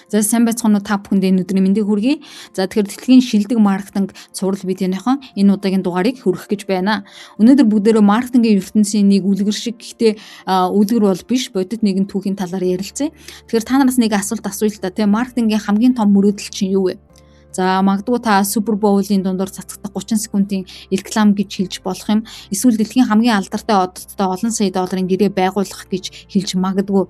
За сайн байцгаана уу та бүхэнд энэ өдрийн мэндийг хүргэе. За тэгэхээр дэлхийн шилдэг маркетинг цуврал видеоныхон энэ удаагийн дугаарыг хүргэх гэж байна. Өнөөдөр бүгдээрээ маркетингийн ертөнцийн нэг үлгэр шиг гэхдээ үлгэр бол биш бодит нэгэн түүхийн талаар ярилцъя. Тэгэхээр та нараас нэг асуулт асууя л да. Тэгээ маркетингийн хамгийн том мөрөөдөл чинь юу вэ? За магадгүй та Супер Боулын дундор цацагдах 30 секундын реклам гэж хэлж болох юм. Эсвэл дэлхийн хамгийн алдартай ододтой олон сая долларын гэрээ байгуулах гэж хэлж магадгүй.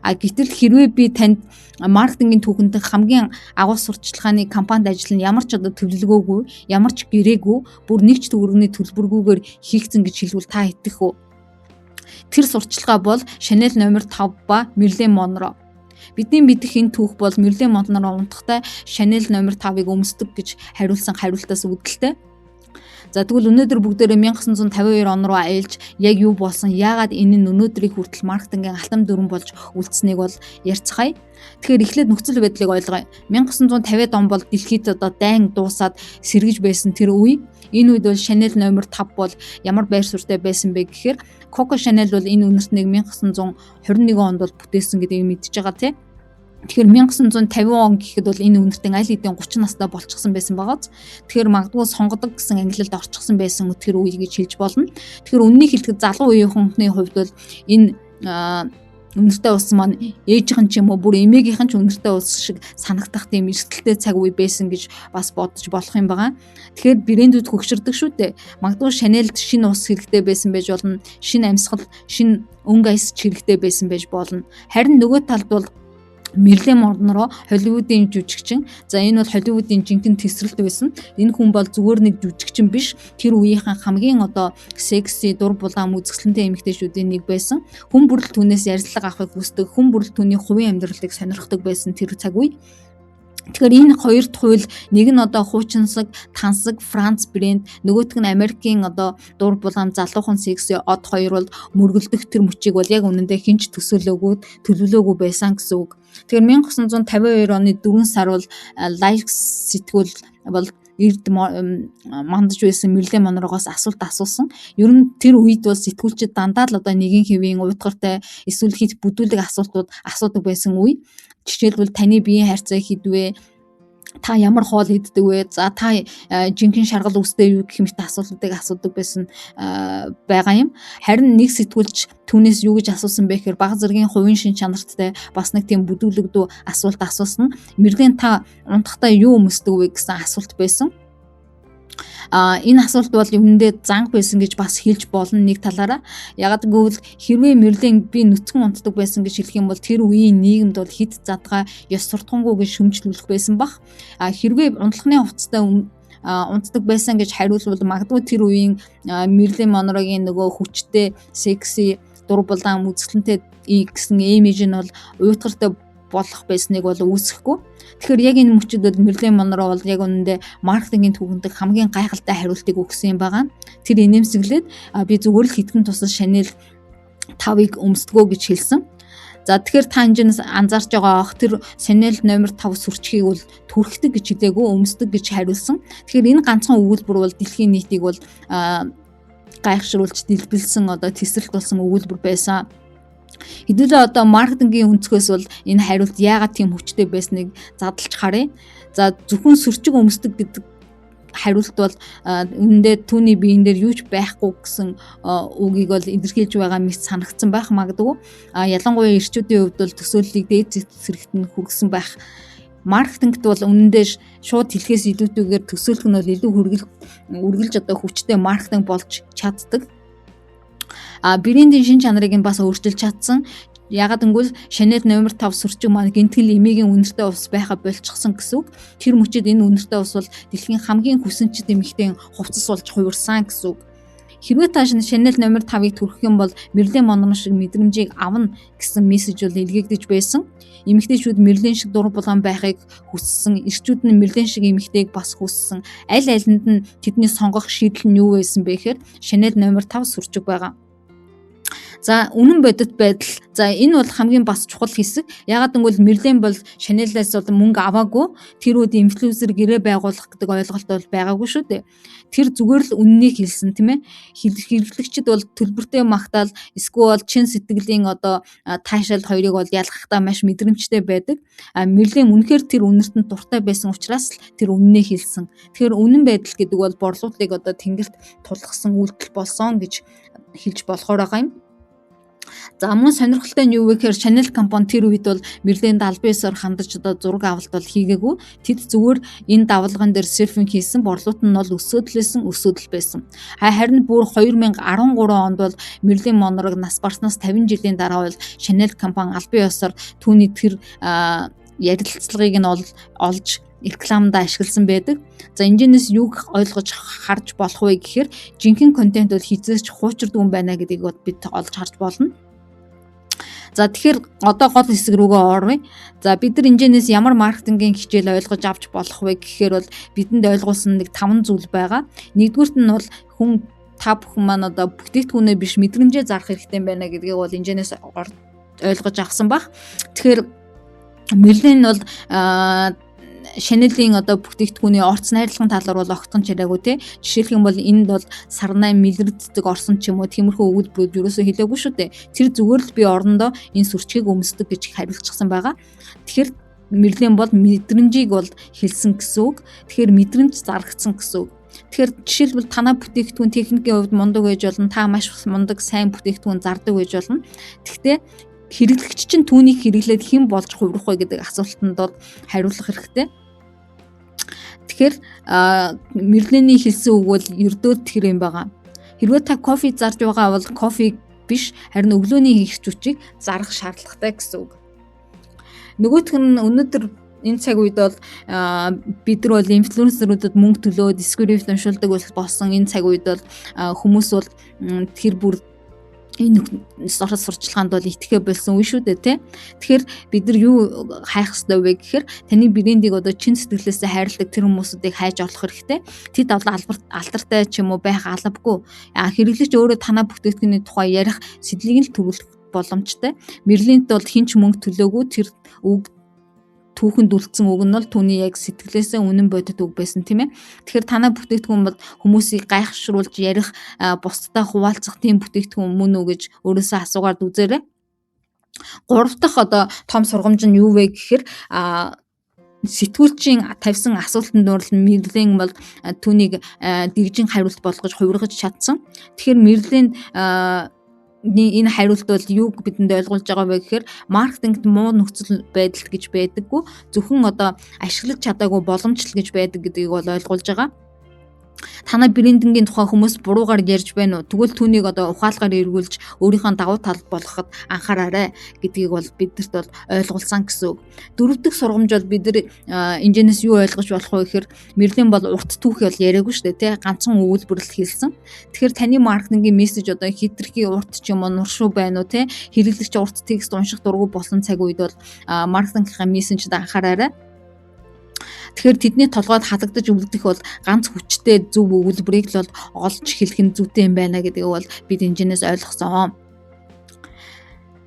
Гэтэл хэрвээ би танд маркетингийн түүхэнд хамгийн агуу сурталчилгааны компанид ажиллана ямар ч одоо төлөвлөгөөгүй, ямар ч гэрээгүй, бүр нэг ч төгрөгийн төлбөргүйгээр хийгдсэн гэж хэлвэл та итгэх үү? Тэр сурталчилгаа бол Chanel номер 5 ба Marilyn Monroe. Бидний мэдих энэ түүх бол Marilyn Monroe унтахтай Chanel номер 5-ыг өмсдөг гэж хариулсан хариултаас үүдэлтэй. За тэгвэл өнөөдөр бүгдээрээ 1952 он руу аялж яг юу болсон, яагаад энэ нь өнөөдрийг хүртэл маркетингийн алтан дүрэн болж үлдсэнийг бол ярьцгаая. Тэгэхээр эхлээд нөхцөл байдлыг ойлгоё. 1950-ад он бол дэлхийд одоо дайн дуусаад сэргэж байсан тэр үе. Энэ үед бол Chanel номер 5 бол ямар байр суурьтай байсан бэ гэхээр Coco Chanel бол энэ үнэртнийг 1921 онд бол бүтээсэн гэдгийг мэдчихэж байгаа тийм. Тэгэхээр 1950 он гэхэд бол энэ үнэртэн аль хэдийн 30 настай болчихсон байсан байгааз. Тэгэхээр магадгүй сонгодог гэсэн ангилалд орчихсон байсан тэр үе гэж хэлж болно. Тэгэхээр үннийг хэлэхэд залуу үеийн хүнхний хувьд бол энэ үнэртэй ус маань ээжийнхэн ч юм уу бүр эмээгийнхэн ч үнэртэй ус шиг санагдах тийм эрсдэлтэй цаг үе байсан гэж бас бодож болох юм байгаа. Тэгэхээр брэндүүд хөгшөрдөг шүү дээ. Магадгүй Chanel-д шинэ ус хэрэгтэй байсан байж болно. Шинэ амьсгал, шинэ өнгө аяс хэрэгтэй байсан байж болно. Харин нөгөө талд бол Marilyn Monroe Холливуудын жүжигчин. За энэ бол Холливуудын жинхэнэ тэсрэлт байсан. Энэ хүн бол зүгээр нэг жүжигчин биш. Тэр үеийнхэн хамгийн одоо секси, дур булаан үзэсгэлэнтэй эмэгтэйчүүдийн нэг байсан. Хүн бүрэл түүнээс ярилцлага авахыг хүсдэг, хүн бүрэл түүний хувийн амьдралыг сонирхдог байсан тэр цаг үе. Тэгэхээр энэ хоёр дахь хууль нэг нь одоо хуучинсаг, тансаг, Франц брэнд, нөгөөх нь Америкийн одоо дур булаан залуухан секси од хоёр бол мөргөлдөх тэр мөчийг бол яг үнэндээ хинч төлөвлөөгүй байсан гэсэн үг. Тэгэхээр 1952 оны 4 сар бол Likes сэтгүүл бол эрд мандаж байсан Marilyn Monroe-гоос асуулт асуусан. Ер нь тэр үед бол сэтгүүлчид дандаа л одоо нэгэн хэвийн уйдгартай эсвэл хит бүдүүлэг асуултууд асуудаг байсан үе. Жишээлбэл таны биеийн харьцаа хідвэ? Та ямар хоол иддэг вэ? За та жинхэнэ шаргал үстэй юу гэх мэт асуултуудыг асуудаг байсан байгаа юм. Харин нэг сэтгүүлч түүнээс юу гэж асуусан бэ гэхээр бага зэргийн хувийн шин чанартай бас нэг тийм бүдүүлэгдүү асуулт асуусан. Marilyn та унтахтаа юу өмсдөг вэ гэсэн асуулт байсан. Энэ асуулт бол үүндээ занг байсан гэж бас хэлж болно нэг талаараа. Ягаад гэвэл хэрвээ Marilyn би нүцгэн унтдаг байсан гэж хэлэх юм бол тэр үеийн нийгэмд бол хит задгаа ёс суртахуунгүйгээр шөмжлүүлэх байсан бах. Хэрвээ унтлахны хувцастай унтдаг байсан гэж хариулвал магадгүй тэр үеийн Marilyn Monroe-гийн нөгөө хүчтэй, секси, дур булаан үзэсгэлэнтэй гэсэн имиж нь бол уйтгартай болох байсныг бол үүсэхгүй. Тэгэхээр яг энэ мөчид бол Marilyn Monroe бол яг үнэндээ маркетингийн түүхэнд хамгийн гайхалтай хариултыг өгсөн юм байгаа. Тэр инээмсэглээд би зүгээр л хитгэн тусал Chanel 5-ыг өмсдгөө гэж хэлсэн. За тэгэхээр та хинжээс анзаарч байгаа ах тэр Chanel номер 5 сүрчгийг бол түрхдэг гэж хэлээгүй, өмсдөг гэж хариулсан. Тэгэхээр энэ ганцхан өгүүлбэр бол дэлхийн нийтийг бол гайхшруулж дэлбэлсэн одоо тэсрэлт болсон өгүүлбэр байсан. Хэдүүлээ одоо маркетингийн өнцгөөс бол энэ хариулт яагаад тийм хүчтэй байсныг задлж харъя. За зөвхөн сүрчиг өмсдөг гэдэг хариулт бол үнэндээ түүний биеийн дээр юу ч байхгүй гэсэн үгийг бол илэрхийлж байгаа мэт санагдсан байх магадгүй. Ялангуяа эрчүүдийн хувьд бол төсөөллийг дээд зэрэгт нь хүргэсэн байх. Маркетингт бол үнэндээ шууд хэлхээс илүүтэйгээр төсөөлөх нь бол илүү үргэлж одоо хүчтэй маркетинг болж чаддаг. Брендийн шин чанарыг нь бас өөрчилж чадсан. Ягаад гэвэл Chanel номер 5 сүрчиг маань гинтгэл эмээгийн үнэртэй ус байха болчихсон гэсэн үг. Тэр мөчид энэ үнэртэй ус бол дэлхийн хамгийн хүсэнчид эмэгтэй хувцас болж хувирсан гэсэн үг. Хэрвээ та Chanel номер 5-ыг түрхэх юм бол Marilyn Monroe шиг мэдрэмжийг авна гэсэн мессеж бол илгээгдэж байсан. Эмэгтэйчүүд Marilyn шиг дур булаан байхыг хүссэн, эрчүүд нь Marilyn шиг эмэгтэйг бас хүссэн. Аль алинд нь тэдний сонгох шийдэл нь юу байсан бэ гэхээр Chanel номер 5 сүрчиг байгаа. За үнэн бодит байдал. За энэ бол хамгийн бас чухал хэсэг. Ягаад гэвэл Мерлен бол Chanel-аас бол мөнгө аваагүй. Тэр үед инфлюенсер гэрээ байгуулах гэдэг ойлголт бол байгаагүй шүү дээ. Тэр зүгээр л үннийг хэлсэн тийм ээ. Хэрэглэгчид бол төлбөртэй магтаал эсвэл чин сэтгэлийн одоо таашаал хоёрыг бол ялгахдаа маш мэдрэмжтэй байдаг. Мерлен үнэхээр тэр үнэрт нь дуртай байсан учраас л тэр үннээ хэлсэн. Тэгэхээр үнэн байдал гэдэг бол борлуулалтыг одоо тэнгэрт тулгсан үйлдэл болсон гэж хэлж болохоор байгаа юм. За мөн сонирхолтой нь юу вэ гэхээр Chanel компани тэр үед бол Merlin-д албан ёсоор хандаж одоо зураг авалт бол хийгээгүй. Тэд зүгээр энэ давалган дээр серфинг хийсэн, борлуулалт нь бол өсөөдөл байсан. Харин бүр 2013 онд бол Merlin Monroe нас барснаас 50 жилийн дараа бол Chanel компани албан ёсоор түүний тэр ярилцлагыг нь олж рекламда ашигласан байдаг. За энэчнээс юуг ойлгож харж болох вэ гэхээр жинхэнэ контент бол хизээч хуучирдаг юм байна гэдгийг бид олж харж болно. За тэгэхээр одоо гол хэсэг рүүгээ оръё. За бид нар энэчнээс ямар маркетингийн хичээл ойлгож авч болох вэ гэхээр бол бидэнд ойлгуулсан нэг 5 зүйл байгаа. Нэгдүгürt нь бол та бүхэн маань одоо бүтээгдэхүүнээ биш мэдрэмжээ зарах хэрэгтэй байна гэдгийг бол энэчнээс ойлгож авсан баг. Тэгэхээр Merlin бол Chanel-ийн одоо бүтээгдэхүүний орц найрлагын талаар бол огтхон чирээгүй те. Жишээлх юм бол энд бол сарнай мэлэрддэг орсон ч юм уу тиймэрхүү өгүүлбэрүүд юусоо хэлээгүй шүү дээ. Тэр зүгээр л би орондоо энэ сүрчгийг өмсдөг гэж хариулчихсан байгаа. Тэгэхээр Merlin бол мэдрэмжийг бол хэлсэн гэсэн үг. Тэгэхээр мэдрэмж зарагдсан гэсэн үг. Тэгэхээр жишээлбэл танай бүтээгдэхүүн техникийн хувьд мундаг байж болно. Та маш мундаг сайн бүтээгдэхүүн зардаг байж болно. Гэхдээ хэрэглэгч чинь түүнийг хэрэглээд хэн болж хувирах вэ гэдэг асуултанд бол хариулах хэрэгтэй. Тэгэхээр Merlin-ийн хэлсэн үг бол ердөөд тэр юм байгаа. Хэрвээ та кофе зарж байгаа бол кофе биш харин өглөөний хийх жүчийг зарах шаардлагатай гэсэн үг. Нөгөөх нь өнөөдөр энэ цаг үед бол бид нар бол инфлюенсерүүдэд мөнгө төлөөд скрипт уншуулдаг болсон энэ цаг үед бол хүмүүс бол тэр бүр энэ сурчлаганд бол итгэхэ болсон үе шүү дээ тий. Тэгэхээр бид нар юу хайх ёстой вэ гэхээр таны брендийг одоо чин сэтгэлээсээ хайрладаг тэр хүмүүсүүдийг хайж олох хэрэгтэй. Тэд алдартай ч юм уу байх албагүй. Хэрэглэгч өөрөө танаа бүтээгдэхүүний тухай ярих сэдлийг л төгөлөх боломжтой. Merlin-д бол хинч мөнгө төлөөгүй тэр үг түүхэнд үлдсэн үг нь бол түүний яг сэтгэлээсээ үнэн бодит үг байсан тийм ээ. Тэгэхээр танай бүтээгдэхүүн бол хүмүүсийг гайхшруулж ярих, бусдад хуваалцах тийм бүтээгдэхүүн мөн үү гэж өөрөөсөө асуугаад үзээрэй. Гурав дахь одоо том сургамж нь юу вэ гэхээр сэтгүүлчийн тавьсан асуултанд дуурлан Merlin бол түүнийг дэгжин хариулт болгож хувиргаж чадсан. Тэгэхээр Merlin энэ хариулт бол юуг бидэнд ойлгуулж байгаа вэ гэхээр маркетингт муу нөхцөл байдал гэж байдаггүй, зөвхөн одоо ашиглаж чадаагүй боломжтой гэж байдаг гэдгийг бол ойлгуулж байгаа. Танай брендингийн тухай хүмүүс буруугаар ярьж байна уу? Тэгвэл түүнийг одоо ухаалгаар эргүүлж өөрийнхөө давуу тал болгоход анхаараарай гэдгийг бол бидэрт бол ойлгуулсан гэсэн үг. Дөрөв дэх сургамж бол бид нар энэчнээс юу ойлгож болох вэ гэхээр Merlin бол урт түүх бол яриаггүй шүү дээ, тий? Ганцхан өгүүлбэрлэл хэлсэн. Тэгэхээр таны маркетингийн мессеж одоо хитрхи урт ч юм уу нуршуу байна уу, тий? Хэрэглэгч урт текст унших дургүй болсон цаг үед бол маркетингийнхаа мессежид анхаараарай. Тэгэхээр тэдний толгойд халагдаж үлдэх бол ганц хүчтэй зөв өгүүлбэрийг л бол олж хэлэх нь зүйтэй юм байна гэдгийг бол бид энэчнээс ойлгосон.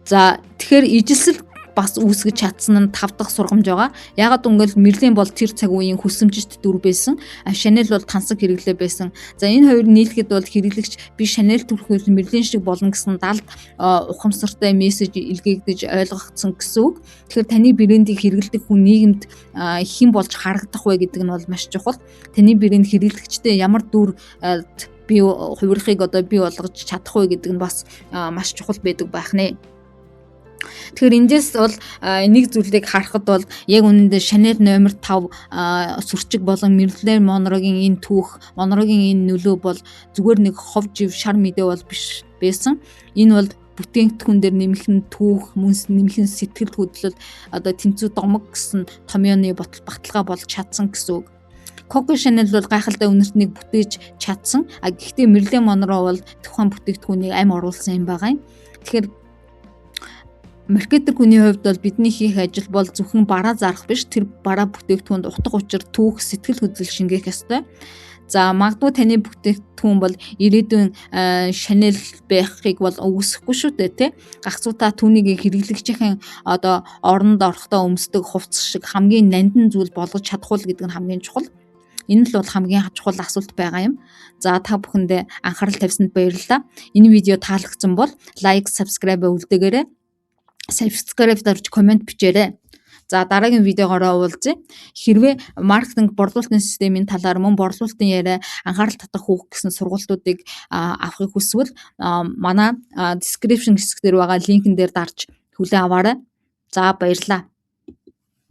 За тэгэхээр ижилсэл бас үүсгэж чадсан нь 5 дахь сургамж байгаа. Ягаад гэвэл Merlin бол тэр цаг үеийн хүсэмжит дүр байсан. Chanel бол тансаг хэрэглээ байсан. За энэ хоёр нийлэхэд бол хэрэглэгч би Chanel төрхөөр Merlin шиг болно гэсэн далд ухамсартай мессеж илгээгдэж ойлгогдсон гэсэн үг. Тэгэхээр таны брендийг хэрэглэдэг хүн нийгэмд хэн болж харагдах вэ гэдэг нь бол маш чухал. Таны брэнд хэрэглэгчтэй ямар дүр бий хувирахыг одоо бий болгож чадах вэ гэдэг нь бас маш чухал байдаг байх нэ. Тэгэхээр эндээс бол нэг зүйлийг харахад бол яг үнэндээ Chanel номер 5 сүрчиг болон Merlin Monroe-гийн энэ түүх, Monroe-гийн энэ нөлөө бол зүгээр нэг хов жив шар мэдээ бол биш байсан. Энэ бол бүтээгдэхүүн дээр нэмэх түүх, мөнс нэмэх сэтгэл хөдлөл одоо тэнцүү домог гэсэн томьёоны баталгаа болж чадсан гэсэн үг. Coco Chanel бол гайхалтай үнэртнийг бүтээж чадсан. Гэхдээ Merlin Monroe бол тухайн бүтээгдэхүүнийг амь оруулсан юм байгаа юм. Тэгэхээр маркетинг хүний хувьд бол бидний хийх ажил бол зөвхөн бараа зарах биш, тэр бараа бүтээгдэхүүнд утга учир, түүх, сэтгэл хөдлөл шингээх ёстой. За магадгүй таны бүтээгдэхүүн бол ирээдүйн Chanel байхыг бол үгүйсэхгүй шүү дээ тий. Гагцуудаа түүнийг хэрэглэгчийн одоо оронд орохдоо өмсдөг хувцас шиг хамгийн нандин зүйл болгож чадах уу гэдэг нь хамгийн чухал. Энэ л бол хамгийн чухал асуулт байгаа юм. За та бүхэндээ анхаарал тавьсанд баярлалаа. Энэ видео таалагдсан бол лайк, subscribe үлдээгээрэй. Subscribe дарж комент бичээрэй. За дараагийн видеогоор уулзъя. Хэрвээ маркетинг борлуулалтын системийн талаар мөн борлуулалтын яриа анхаарал татах хүүх гэсэн сургалтуудыг авахыг хүсвэл манай description хэсэг дээр байгаа линкэн дээр дарж хүлээн аваарай. За баярлалаа.